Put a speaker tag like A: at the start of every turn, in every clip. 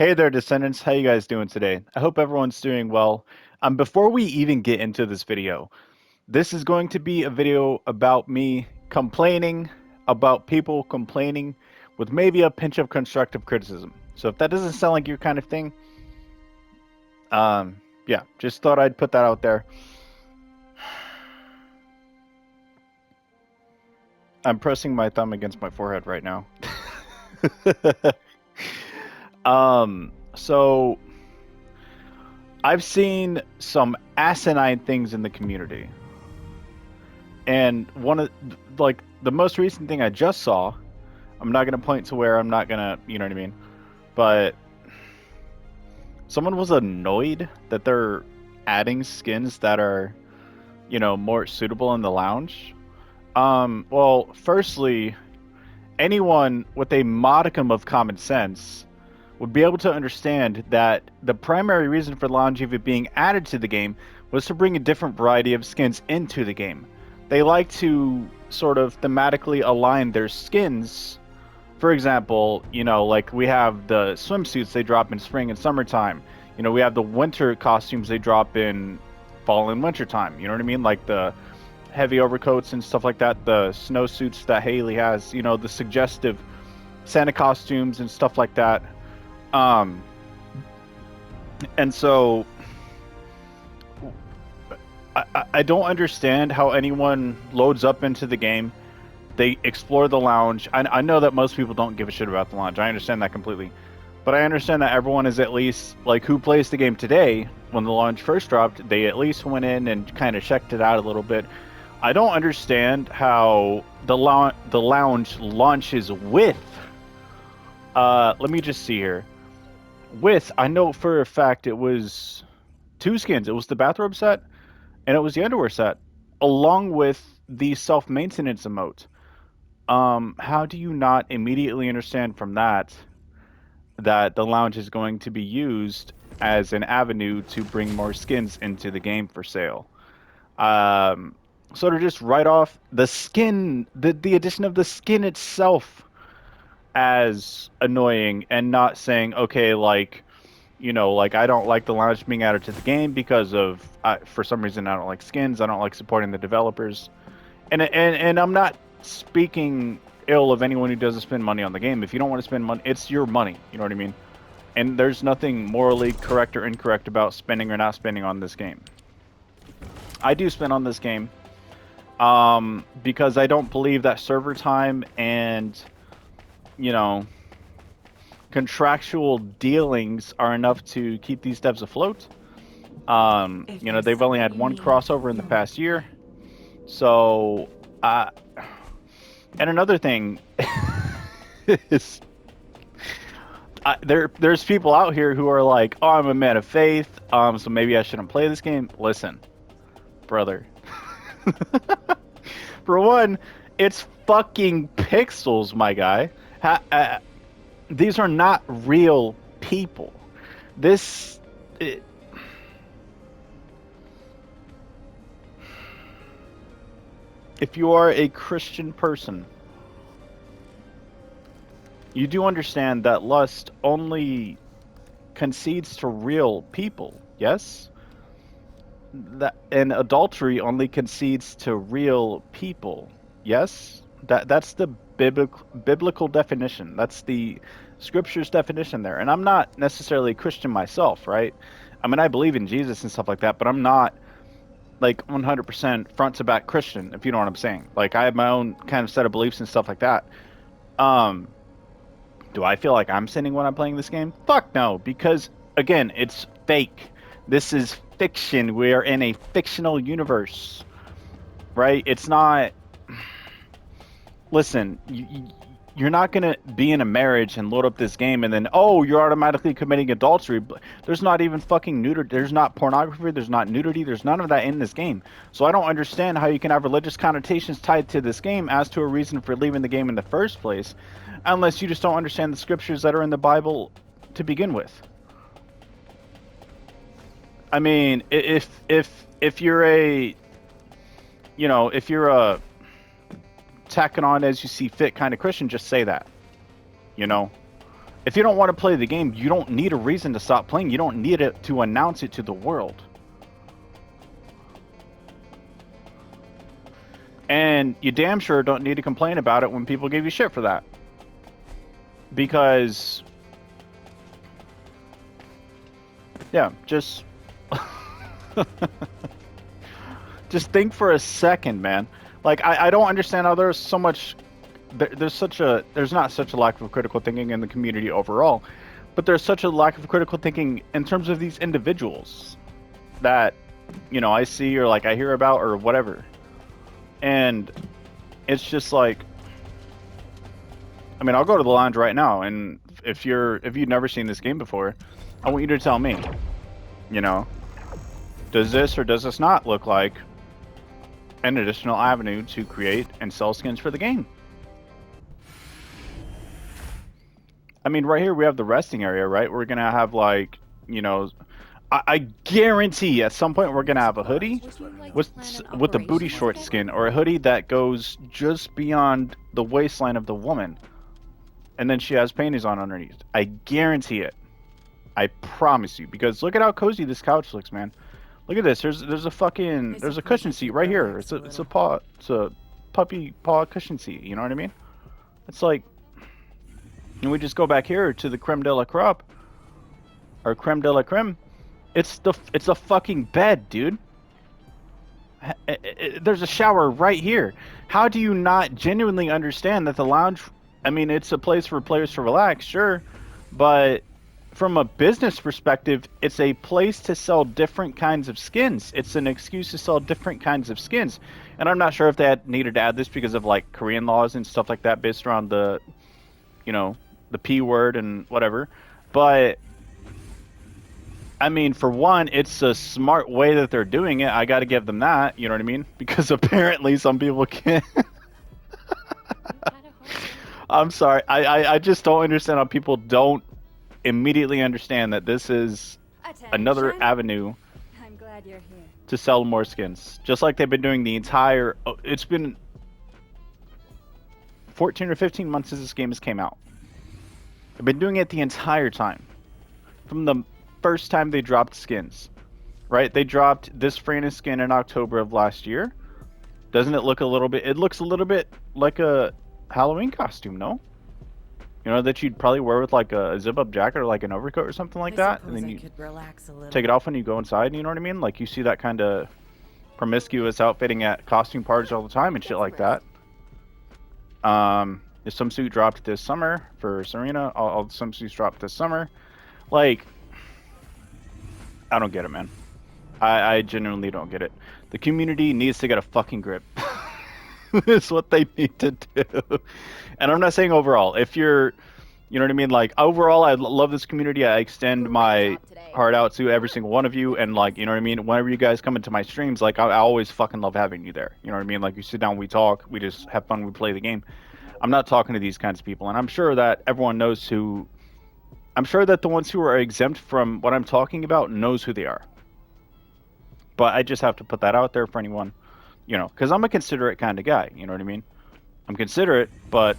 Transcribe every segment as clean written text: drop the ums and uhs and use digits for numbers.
A: Hey there, Descendants. How you guys doing today? I hope everyone's doing well. Before we even get into this video, this is going to be a video about me complaining about people complaining with maybe a pinch of constructive criticism. So if that doesn't sound like your kind of thing, yeah, just thought I'd put that out there. I'm pressing my thumb against my forehead right now. So I've seen some asinine things in the community. And one of like the most recent thing I just saw, I'm not gonna point to where I'm not gonna, you know what I mean? But someone was annoyed that they're adding skins that are, more suitable in the lounge. Well, firstly, anyone with a modicum of common sense would be able to understand that the primary reason for the lounge even being added to the game was to bring a different variety of skins into the game. They like to sort of thematically align their skins. For example, like we have the swimsuits they drop in spring and summertime. We have the winter costumes they drop in fall and winter time. You know what I mean? Like the heavy overcoats and stuff like that, the snowsuits that Haley has, the suggestive Santa costumes and stuff like that. Um, and so I don't understand how anyone loads up into the game. They explore the lounge. I know that most people don't give a shit about the lounge. I understand that completely. But I understand that everyone is at least, like, who plays the game today, when the launch first dropped, they at least went in and kind of checked it out a little bit. I don't understand how the lounge launches with, let me just see here. With, I know for a fact it was two skins. It was the bathrobe set, and it was the underwear set, along with the self-maintenance emote. How do you not immediately understand from that the lounge is going to be used as an avenue to bring more skins into the game for sale? Um, so to just write off the skin, the addition of the skin itself as annoying, and not saying, okay, like, like I don't like the lounge being added to the game because of, for some reason, I don't like skins. I don't like supporting the developers, and I'm not speaking ill of anyone who doesn't spend money on the game. If you don't want to spend money, it's your money. You know what I mean? And there's nothing morally correct or incorrect about spending or not spending on this game. I do spend on this game, because I don't believe that server time and, you know, contractual dealings are enough to keep these devs afloat. They've only had one crossover in the past year. So, and another thing is, there's people out here who are like, oh, I'm a man of faith, so maybe I shouldn't play this game. Listen, brother. For one, it's fucking pixels, my guy. These are not real people. This... It, if you are a Christian person, you do understand that lust only concedes to real people, yes? And adultery only concedes to real people, yes? That's the biblical definition. That's the scripture's definition there. And I'm not necessarily a Christian myself, right? I mean, I believe in Jesus and stuff like that, but I'm not like 100% front to back Christian, if you know what I'm saying. Like, I have my own kind of set of beliefs and stuff like that. Do I feel like I'm sinning when I'm playing this game? Fuck no, because again, it's fake. This is fiction. We are in a fictional universe, right? It's not. Listen, you're not gonna be in a marriage and load up this game and then, oh, you're automatically committing adultery. There's not even fucking nudity. There's not pornography. There's not nudity. There's none of that in this game. So I don't understand how you can have religious connotations tied to this game as to a reason for leaving the game in the first place, unless you just don't understand the scriptures that are in the Bible to begin with. I mean, if you're a, if you're a tacking on as you see fit kind of Christian, just say that, you know. If you don't want to play the game, you don't need a reason to stop playing. You don't need it to announce it to the world. And you damn sure don't need to complain about it when people give you shit for that. Because, yeah, just just think for a second, man. Like, I don't understand how there's so much, there's not such a lack of critical thinking in the community overall, but there's such a lack of critical thinking in terms of these individuals that, you know, I see or like I hear about or whatever. And it's just like, I mean, I'll go to the lounge right now, and if you've never seen this game before, I want you to tell me, you know, does this or does this not look like an additional avenue to create and sell skins for the game? I mean, right here we have the resting area, right? We're gonna have, like, you know, I guarantee at some point we're gonna have a hoodie with the booty short skin, or a hoodie that goes just beyond the waistline of the woman, and then she has panties on underneath. I guarantee it. I promise you, because look at how cozy this couch looks, man. Look at this. There's a cushion seat right here. It's a puppy paw cushion seat. You know what I mean? It's like, and we just go back here to the creme de la crop, or creme de la creme. It's a fucking bed, dude. There's a shower right here. How do you not genuinely understand that the lounge, I mean, it's a place for players to relax, sure, but from a business perspective, it's a place to sell different kinds of skins. It's an excuse to sell different kinds of skins. And I'm not sure if they needed to add this because of, like, Korean laws and stuff like that based around the, you know, the P word and whatever. But I mean, for one, it's a smart way that they're doing it. I got to give them that, you know what I mean? Because apparently some people can't. I'm sorry. I just don't understand how people don't immediately understand that this is another avenue to sell more skins. Just like they've been doing the entire... It's been 14 or 15 months since this game has came out. They've been doing it the entire time. From the first time they dropped skins, right? They dropped this Franus skin in October of last year. Doesn't it look a little bit... It looks a little bit like a Halloween costume, no? You know, that you'd probably wear with like a zip-up jacket or like an overcoat or something like that, and then you take it off when you go inside, you know what I mean? Like, you see that kind of promiscuous outfitting at costume parties all the time and shit like that. The swimsuit dropped this summer for Serena. All the swimsuits dropped this summer. Like, I don't get it, man. I genuinely don't get it. The community needs to get a fucking grip. It's what they need to do. And I'm not saying overall. If you're, you know what I mean? Like, overall, I love this community. I extend my heart out to every single one of you. And, like, you know what I mean? Whenever you guys come into my streams, like, I always fucking love having you there. You know what I mean? Like, you sit down, we talk, we just have fun, we play the game. I'm not talking to these kinds of people. And I'm sure that everyone knows who... I'm sure that the ones who are exempt from what I'm talking about knows who they are. But I just have to put that out there for anyone, you know, because I'm a considerate kind of guy, you know what I mean? I'm considerate, but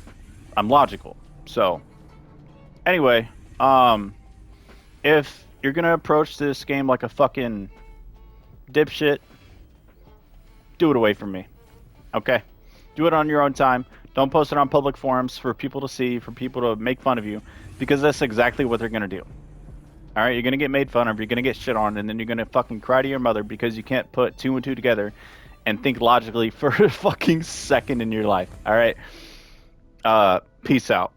A: I'm logical. So, anyway, if you're going to approach this game like a fucking dipshit, do it away from me, okay? Do it on your own time. Don't post it on public forums for people to see, for people to make fun of you, because that's exactly what they're going to do. All right, you're going to get made fun of, you're going to get shit on, and then you're going to fucking cry to your mother because you can't put 2 and 2 together and think logically for a fucking second in your life. All right? Peace out.